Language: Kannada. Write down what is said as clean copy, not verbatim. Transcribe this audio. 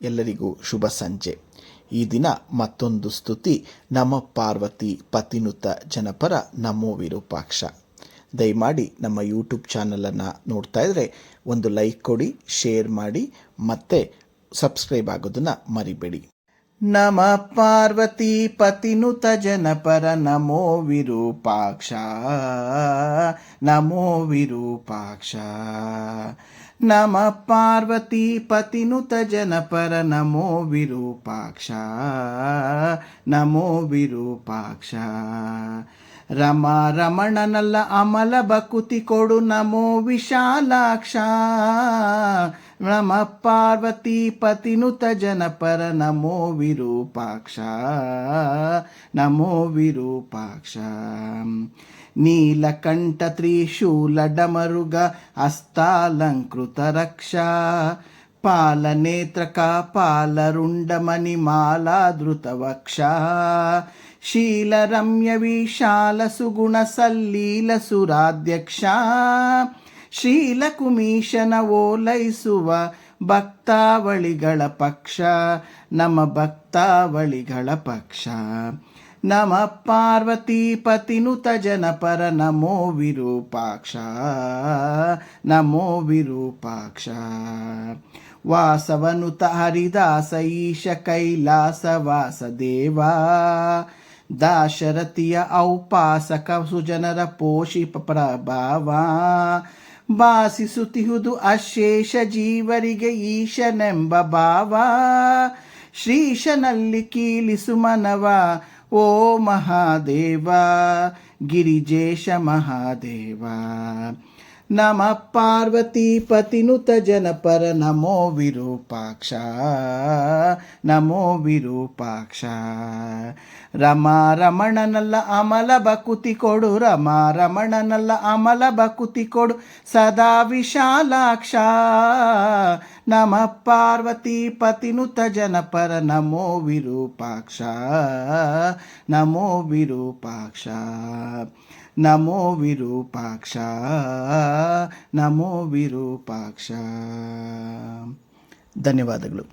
ಎಲ್ಲರಿಗೂ ಶುಭ ಸಂಜೆ. ಈ ದಿನ ಮತ್ತೊಂದು ಸ್ತುತಿ, ನಮ ಪಾರ್ವತಿ ಪತಿನುತ ಜನಪರ ನಮೋ ವಿರೂಪಾಕ್ಷ. ದಯಮಾಡಿ ನಮ್ಮ ಯೂಟ್ಯೂಬ್ ಚಾನಲನ್ನು ನೋಡ್ತಾ ಇದ್ದರೆ ಒಂದು ಲೈಕ್ ಕೊಡಿ, ಶೇರ್ ಮಾಡಿ, ಮತ್ತು ಸಬ್ಸ್ಕ್ರೈಬ್ ಆಗೋದನ್ನು ಮರಿಬೇಡಿ. ನಮ ಪಾರ್ವತಿ ಪತಿನುತ ಜನಪರ ನಮೋ ವಿರೂಪಾಕ್ಷ, ನಮೋ ವಿರೂಪಾಕ್ಷ. ನಮ ಪಾರ್ವತಿ ಪತಿನುತ ಜನಪರ ನಮೋ ವಿರೂಪಾಕ್ಷ, ನಮೋ ವಿರೂಪಾಕ್ಷ. ರಮಣನಲ್ಲ ಅಮಲ ಬಕುತಿ ಕೊಡು ನಮೋ ವಿಶಾಲಾಕ್ಷ. ನಮ ಪಾರ್ವತಿ ಪತಿನುತ ಜನಪರ ನಮೋ ವಿರೂಪಾಕ್ಷ, ನಮೋ ವಿರೂಪಾಕ್ಷ. ನೀಲಕಂಠ ತ್ರಿಶೂಲ ಡಮರುಗ ಹಸ್ತಾಲಂಕೃತ ರಕ್ಷಾ, ಪಾಲನೇತ್ರಕ ಪಾಲರುಂಡ ಮಣಿಮಾಲಾಧೃತ ವಕ್ಷ. ಶೀಲರಮ್ಯ ವಿಶಾಲ ಸುಗುಣ ಸಲ್ಲೀಲ ಸುರಾಧ್ಯಕ್ಷ, ಶ್ರೀಲಕುಮೀಶನ ಓಲೈಸುವ ಭಕ್ತಾವಳಿಗಳ ಪಕ್ಷ, ನಮ್ಮ ಭಕ್ತಾವಳಿಗಳ ಪಕ್ಷ. ನಮ ಪಾರ್ವತಿ ಪತಿನುತ ಜನಪರ ನಮೋ ವಿರೂಪಾಕ್ಷ, ನಮೋ ವಿರೂಪಾಕ್ಷ. ವಾಸವನುತ ಹರಿದಾಸ ಈಶ ಕೈಲಾಸ ವಾಸದೇವ, ದಾಶರಥಿಯ ಔಪಾಸಕ ಸುಜನರ ಪೋಷಿಪ ಪ್ರಭಾವ. ಭಾಸಿಸುತ್ತಿಹುದು ಅಶೇಷ ಜೀವರಿಗೆ ಈಶನೆಂಬ ಭಾವ, ಶ್ರೀಶನಲ್ಲಿ ಕೀಲಿಸು ಮನವ ಓ ಮಹಾದೇವ, ಗಿರಿಜೇಶ ಮಹಾದೇವ. ನಮ ಪಾರ್ವತಿ ಪತಿನುತ ಜನಪರ ನಮೋ ವಿರೂಪಾಕ್ಷ, ನಮೋ ವಿರೂಪಾಕ್ಷ. ರಮಣನಲ್ಲ ಅಮಲ ಬಕುತಿ ಕೊಡು, ರಮಣನಲ್ಲ ಅಮಲ ಬಕುತಿ ಕೊಡು ಸದಾ ವಿಶಾಲಾಕ್ಷ. ನಮ ಪಾರ್ವತಿ ಪತಿನುತ ಜನಪರ ನಮೋ ವಿರೂಪಾಕ್ಷ, ನಮೋ ವಿರೂಪಾಕ್ಷ. ನಮೋ ವಿರೂಪಾಕ್ಷ, ನಮೋ ವಿರೂಪಾಕ್ಷ. ಧನ್ಯವಾದಗಳು.